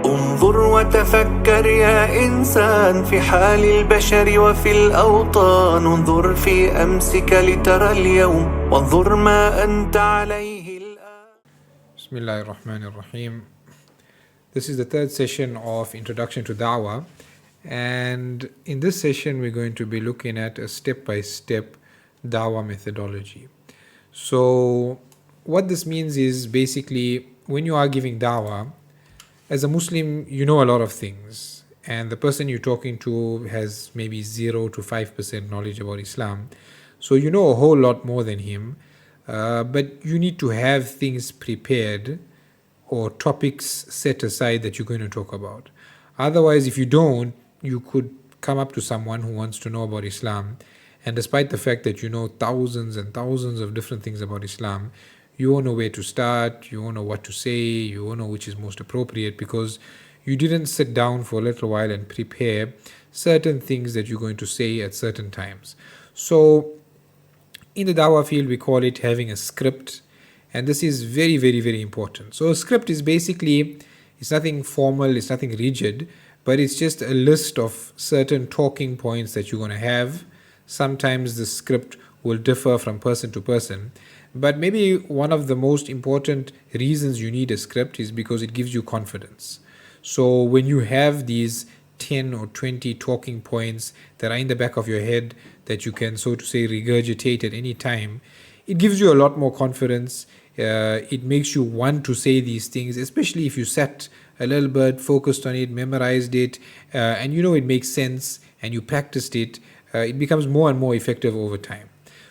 انظر وتفكر يا إنسان في حال البشر وفي الأوطان. انظر في أمسك لترى اليوم وانظر ما أنت عليه الآن. بسم الله الرحمن الرحيم. This is the third session of Introduction to Dawah, and in this session we're going to be looking at a step-by-step Dawah methodology. So what this means is basically when you are giving Dawah, as a Muslim, you know a lot of things, and the person you're talking to has maybe 0 to 5% knowledge about Islam. So you know a whole lot more than him, but you need to have things prepared or topics set aside that you're going to talk about. Otherwise, if you don't, you could come up to someone who wants to know about Islam, and despite the fact that you know thousands and thousands of different things about Islam, you won't know where to start, you won't know what to say, you won't know which is most appropriate, because you didn't sit down for a little while and prepare certain things that you're going to say at certain times. So in the Dawah field, we call it having a script, and this is very, very, very important. So a script is basically, it's nothing formal, it's nothing rigid, but it's just a list of certain talking points that you're going to have. Sometimes the script will differ from person to person, but maybe one of the most important reasons you need a script is because it gives you confidence. So when you have these 10 or 20 talking points that are in the back of your head that you can, so to say, regurgitate at any time, it gives you a lot more confidence. It makes you want to say these things, especially if you sat a little bit, focused on it, memorized it, and you know it makes sense, and you practiced it. It becomes more and more effective over time.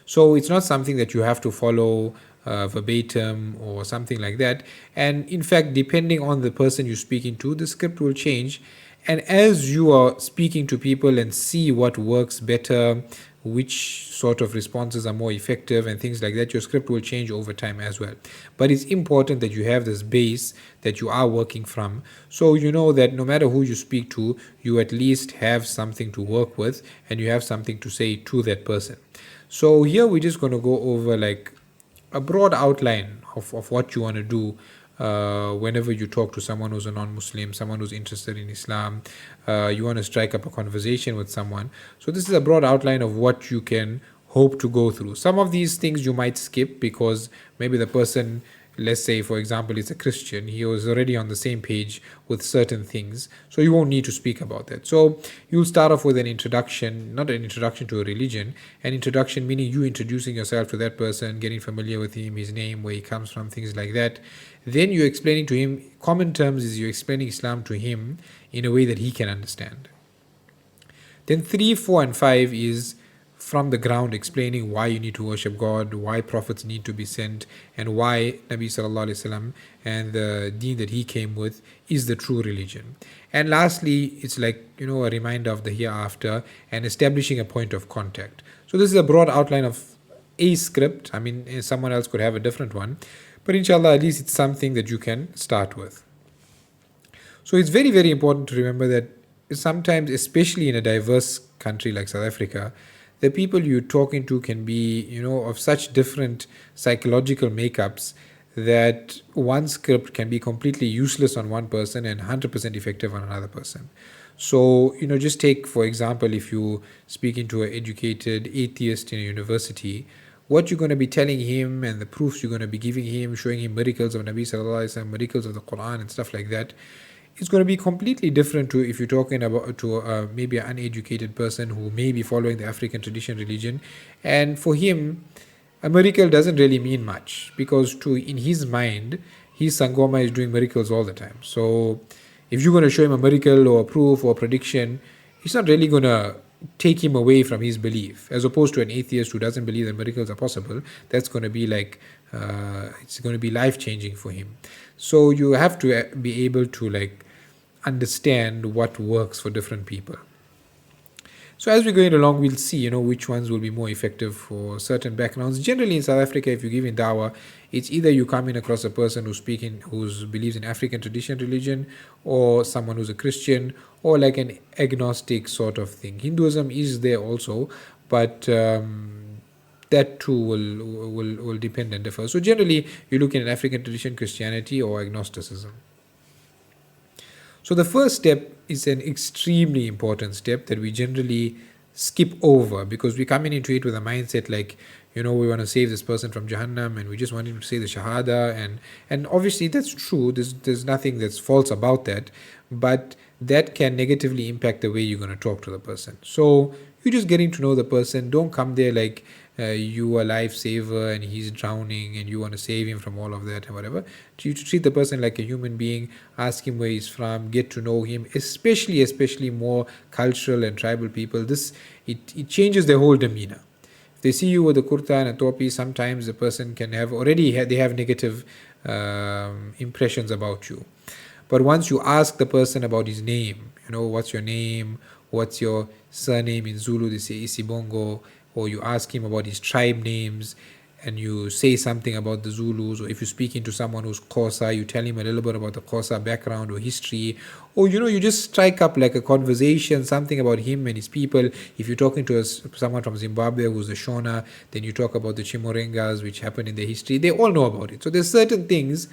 So it's not something that you have to follow verbatim or something like that. And in fact, depending on the person you're speaking to, the script will change. And as you are speaking to people and see what works better, which sort of responses are more effective and things like that, your script will change over time as well. But it's important that you have this base that you are working from, so you know that no matter who you speak to, you at least have something to work with and you have something to say to that person. So here we're just going to go over like a broad outline of what you want to do whenever you talk to someone who's a non-Muslim, someone who's interested in Islam, you want to strike up a conversation with someone. So this is a broad outline of what you can hope to go through. Some of these things you might skip because maybe the person, let's say for example is a Christian, he was already on the same page with certain things, so you won't need to speak about that. So you'll start off with an introduction, not an introduction to a religion, an introduction meaning you introducing yourself to that person, getting familiar with him, his name, where he comes from, things like that. Then you're explaining to him, common terms is you're explaining Islam to him in a way that he can understand. Then 3, 4 and 5 is from the ground, explaining why you need to worship God, why prophets need to be sent, and why Nabi Sallallahu Alaihi Wasallam and the deen that he came with is the true religion. And lastly, it's like, a reminder of the hereafter and establishing a point of contact. So this is a broad outline of a script. I mean, someone else could have a different one, but inshallah, at least it's something that you can start with. So it's very, very important to remember that sometimes, especially in a diverse country like South Africa, the people you're talking to can be, of such different psychological makeups that one script can be completely useless on one person and 100% effective on another person. So, just take, for example, if you're speaking to an educated atheist in a university, what you're going to be telling him and the proofs you're going to be giving him, showing him miracles of Nabi Sallallahu Alaihi Wasallam, miracles of the Quran and stuff like that, it's going to be completely different to if you're talking about to maybe an uneducated person who may be following the African tradition religion, and for him a miracle doesn't really mean much because in his mind his Sangoma is doing miracles all the time. So if you're going to show him a miracle or a proof or a prediction, it's not really going to take him away from his belief, as opposed to an atheist who doesn't believe that miracles are possible. That's going to be like it's going to be life-changing for him. So you have to be able to understand what works for different people. So as we're going along, we'll see, which ones will be more effective for certain backgrounds. Generally in South Africa, if you're giving dawah, it's either you come in across a person who believes in African tradition religion, or someone who's a Christian, or like an agnostic sort of thing. Hinduism is there also, but that too will depend and differ. So generally, you're looking at African tradition, Christianity, or agnosticism. So the first step is an extremely important step that we generally skip over because we're coming into it with a mindset like, we want to save this person from Jahannam and we just want him to say the Shahada, and obviously that's true. There's nothing that's false about that, but that can negatively impact the way you're going to talk to the person. So you're just getting to know the person. Don't come there like you are a lifesaver and he's drowning and you want to save him from all of that and whatever. You treat the person like a human being, ask him where he's from, get to know him, especially more cultural and tribal people. It changes their whole demeanor. If they see you with a kurta and a topi, sometimes the person can have they have negative impressions about you. But once you ask the person about his name, what's your name, what's your surname, in Zulu they say Isibongo, or you ask him about his tribe names and you say something about the Zulus, or if you're speaking to someone who's Xhosa, you tell him a little bit about the Xhosa background or history, or you just strike up like a conversation, something about him and his people. If you're talking to someone from Zimbabwe who's a Shona, then you talk about the Chimurengas, which happened in the history. They all know about it. So there's certain things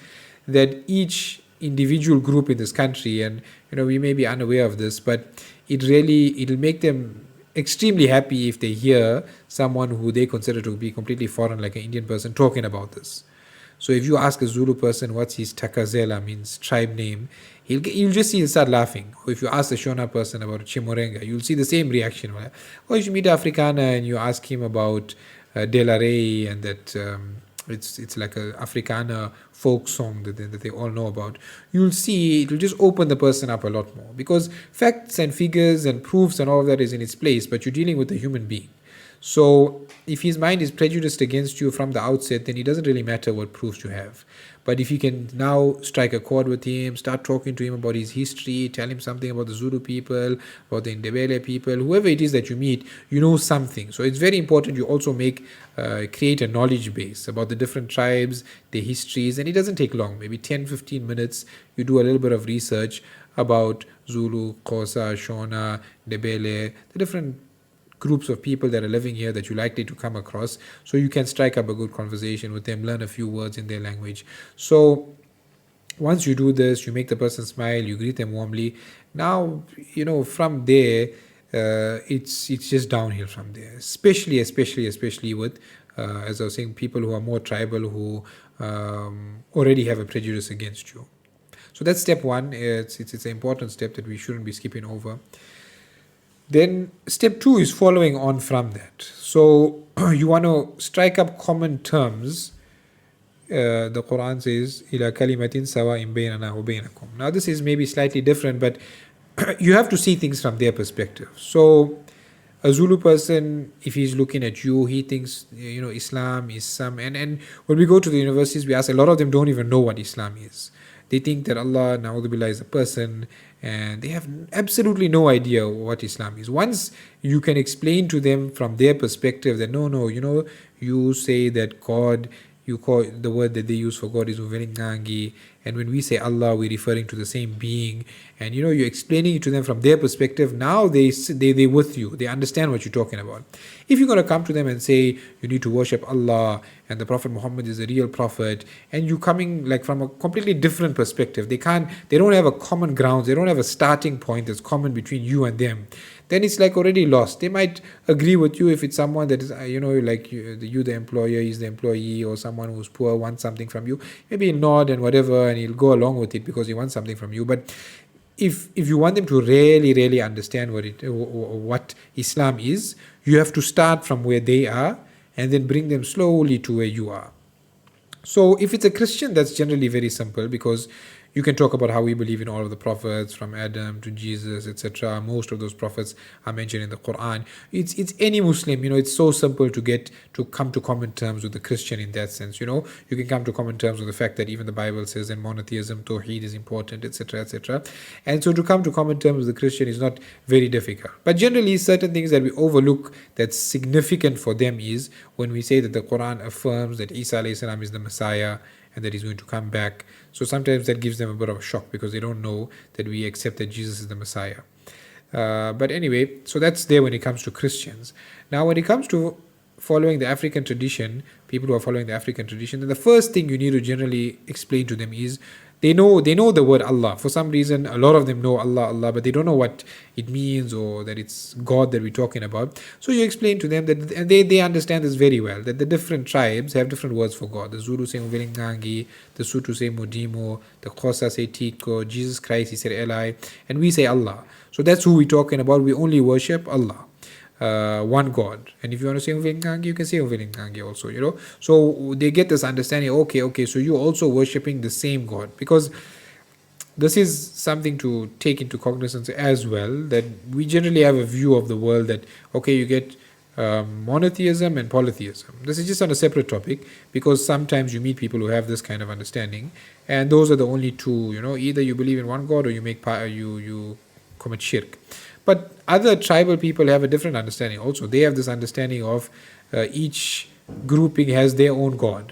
that each individual group in this country, and we may be unaware of this, but it'll make them extremely happy if they hear someone who they consider to be completely foreign, like an Indian person, talking about this. So if you ask a Zulu person what's his Takazela, means tribe name, you'll just see he'll start laughing. Or if you ask a Shona person about Chimurenga, you'll see the same reaction. Or if you meet an Afrikaner and you ask him about De La Rey and that it's like a Afrikaner folk song that they all know about, you'll see it'll just open the person up a lot more, because facts and figures and proofs and all of that is in its place, but you're dealing with a human being. So if his mind is prejudiced against you from the outset, then it doesn't really matter what proofs you have. But if you can now strike a chord with him, start talking to him about his history, tell him something about the Zulu people, about the Ndebele people, whoever it is that you meet, you know something. So it's very important you also create a knowledge base about the different tribes, their histories, and it doesn't take long, maybe 10-15 minutes. You do a little bit of research about Zulu, Xhosa, Shona, Ndebele, the different groups of people that are living here that you're likely to come across, so you can strike up a good conversation with them, learn a few words in their language. So once you do this, you make the person smile, you greet them warmly. Now, from there, it's just downhill from there, especially with as I was saying, people who are more tribal, who already have a prejudice against you. So that's step one. It's an important step that we shouldn't be skipping over. Then step two is following on from that. So you want to strike up common terms. The Quran says, "Ila kalimatin sawa'in baynana wa baynakum." Now this is maybe slightly different, but you have to see things from their perspective. So a Zulu person, if he's looking at you, he thinks, Islam is some, and when we go to the universities, we ask, a lot of them don't even know what Islam is. They think that Allah, na'udhu billah, is a person, and they have absolutely no idea what Islam is. Once you can explain to them from their perspective that no, you say that God, you call the word that they use for God is Uvelingangi, and when we say Allah, we're referring to the same being, and you're explaining it to them from their perspective. Now they with you, they understand what you're talking about. If you're going to come to them and say you need to worship Allah and the Prophet Muhammad is a real prophet, and you coming like from a completely different perspective, they don't have a common ground, they don't have a starting point that's common between you and them, then it's like already lost. They might agree with you if it's someone that is, like you the employer, he's the employee, or someone who's poor wants something from you. Maybe he'll nod and whatever, and he'll go along with it because he wants something from you. But if you want them to really understand what Islam is, you have to start from where they are and then bring them slowly to where you are. So if it's a Christian, that's generally very simple, because you can talk about how we believe in all of the prophets from Adam to Jesus, etc. Most of those prophets are mentioned in the Quran. It's any Muslim, it's so simple to come to common terms with the Christian in that sense. You can come to common terms with the fact that even the Bible says in monotheism, Tawheed is important, etc. And so to come to common terms with the Christian is not very difficult. But generally, certain things that we overlook that's significant for them is when we say that the Quran affirms that Isa alayhi salam is the Messiah and that he's going to come back. So sometimes that gives them a bit of a shock because they don't know that we accept that Jesus is the Messiah. But anyway, so that's there when it comes to Christians. Now when it comes to following the African tradition, people who are following the African tradition, then the first thing you need to generally explain to them is they know the word Allah. For some reason, a lot of them know Allah, Allah, but they don't know what it means or that it's God that we're talking about. So you explain to them that, and they understand this very well, that the different tribes have different words for God. The Zulu say Mvelingangi, the Sutu say Modimo, the Xhosa say Tiko, Jesus Christ, he said Eli, and we say Allah. So that's who we're talking about. We only worship Allah. One God. And if you want to say Mvelingangi, you can say Mvelingangi also, So they get this understanding, okay, so you're also worshipping the same God. Because this is something to take into cognizance as well, that we generally have a view of the world that, okay, you get monotheism and polytheism. This is just on a separate topic, because sometimes you meet people who have this kind of understanding, and those are the only two, either you believe in one God or you commit shirk. But other tribal people have a different understanding also. They have this understanding of each grouping has their own God.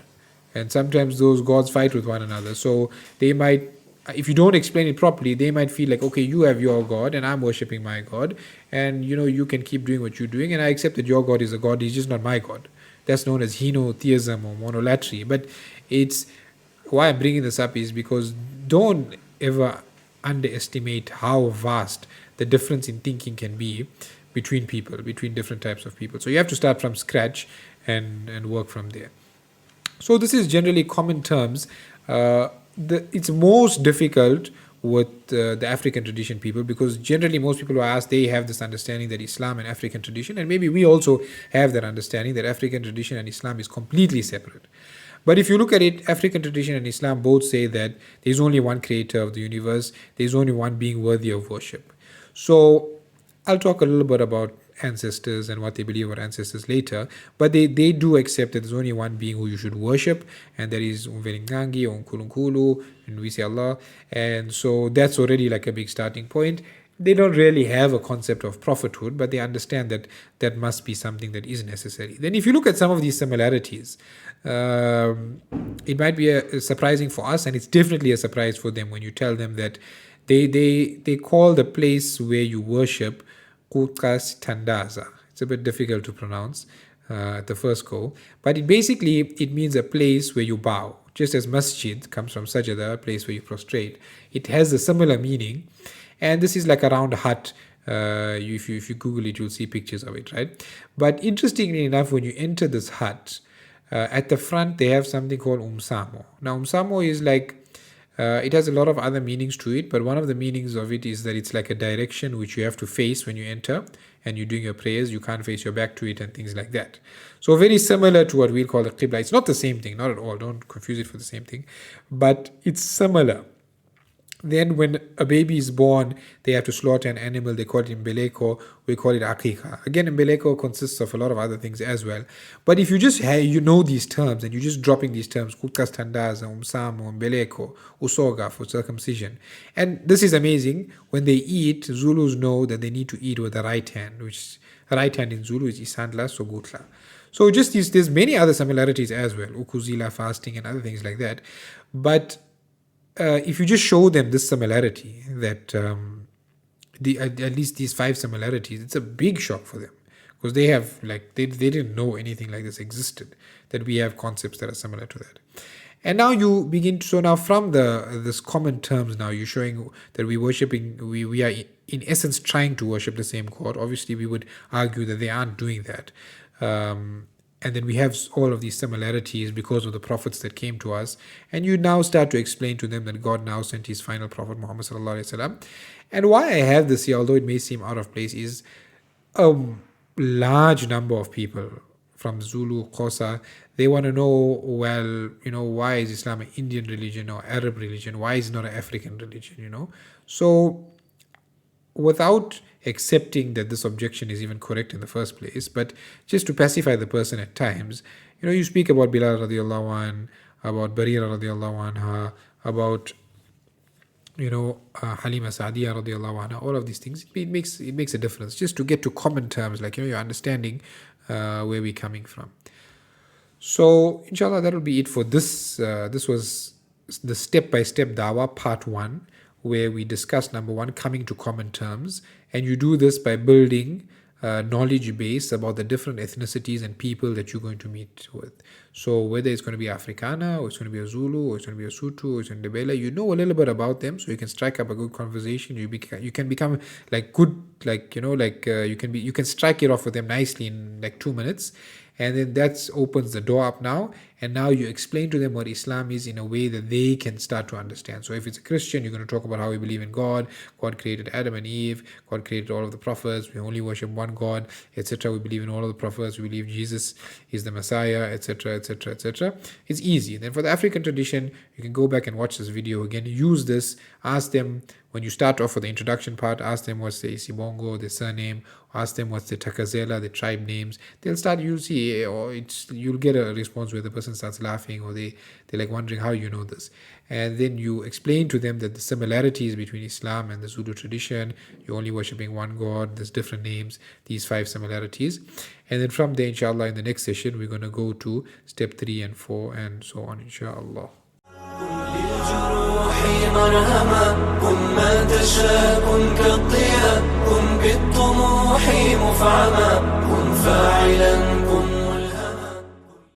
And sometimes those gods fight with one another. So they might, if you don't explain it properly, they might feel like, okay, you have your God and I'm worshipping my God. And, you can keep doing what you're doing. And I accept that your God is a God. He's just not my God. That's known as henotheism or monolatry. But it's why I'm bringing this up is because don't ever underestimate how vast the difference in thinking can be between people, between different types of people. So you have to start from scratch and work from there. So this is generally common terms. It's most difficult with the African tradition people, because generally most people who are asked, they have this understanding that Islam and African tradition, and maybe we also have that understanding that African tradition and Islam is completely separate. But if you look at it, African tradition and Islam both say that there's only one creator of the universe, there's only one being worthy of worship. So I'll talk a little bit about ancestors and what they believe about ancestors later, but they do accept that there's only one being who you should worship, and that is Umvelingangi or Nkulunkulu, and we say Allah. And so that's already like a big starting point. They don't really have a concept of prophethood, but they understand that that must be something that is necessary. Then if you look at some of these similarities, it might be surprising for us, and it's definitely a surprise for them when you tell them that they call the place where you worship Kukas Tandaza. It's a bit difficult to pronounce at the first go, but it means a place where you bow. Just as masjid comes from sajada, a place where you prostrate, it has a similar meaning. And this is like a round hut. If you Google it, you'll see pictures of it, right? But interestingly enough, when you enter this hut, at the front they have something called umsamo. Now umsamo is like, it has a lot of other meanings to it, but one of the meanings of it is that it's like a direction which you have to face when you enter and you're doing your prayers. You can't face your back to it and things like that. So very similar to what we'll call the qibla. It's not the same thing, not at all. Don't confuse it for the same thing, but it's similar. Then when a baby is born, they have to slaughter an animal. They call it mbeleko. We call it aqiqah. Again, mbeleko consists of a lot of other things as well. But if you just these terms and you're just dropping these terms, kutkas tandaza, umsamo, mbeleko, usoga for circumcision. And this is amazing. When they eat, Zulus know that they need to eat with the right hand, which right hand in Zulu is isandla sogutla. So just there's many other similarities as well. Ukuzila, fasting and other things like that. But if you just show them this similarity, that at least these 5 similarities, it's a big shock for them, because they have they didn't know anything like this existed, that we have concepts that are similar to that. And now you begin to, so now from this common terms, now you're showing that we are in essence trying to worship the same God. Obviously we would argue that they aren't doing that. And then we have all of these similarities because of the prophets that came to us. And you now start to explain to them that God now sent his final prophet, Muhammad sallallahu alaihi wasallam. And why I have this here, although it may seem out of place, is a large number of people from Zulu, Xhosa, they want to know, well, why is Islam an Indian religion or Arab religion? Why is it not an African religion, So without accepting that this objection is even correct in the first place, but just to pacify the person at times, you speak about Bilal radiallahu anh, about Barira radiallahu anha, about Halima Sa'diya radiallahu anha, all of these things, it makes a difference, just to get to common terms, like you're understanding where we're coming from. So inshallah, that will be it for this. This was the step-by-step dawah part 1, where we discussed number 1, coming to common terms. And you do this by building knowledge base about the different ethnicities and people that you're going to meet with. So whether it's going to be Afrikaner, or it's going to be a Zulu, or it's going to be a Sotho, or it's going to be Ndebele, you know a little bit about them, so you can strike up a good conversation. You can become like good, like you can strike it off with them nicely in like 2 minutes, and then that opens the door up now. And now you explain to them what Islam is in a way that they can start to understand. So if it's a Christian, you're going to talk about how we believe in God. God created Adam and Eve. God created all of the prophets. We only worship one God, etc. We believe in all of the prophets. We believe Jesus is the Messiah, etc., etc., etc. It's easy. Then for the African tradition, you can go back and watch this video again. Use this. Ask them, when you start off with the introduction part, ask them what's the Isibongo, the surname. Ask them what's the Takazela, the tribe names. They'll start, you'll see, or you'll get a response where the person starts laughing, or they're like wondering how you know this. And then you explain to them that the similarities between Islam and the Zulu tradition, you're only worshipping one God, there's different names, these 5 similarities. And then from there, inshallah, in the next session, we're going to go to step 3 and 4 and so on, inshallah. مرهما كن ما تشاء كن كالضياء كن بالطموح مفعما كن فاعلا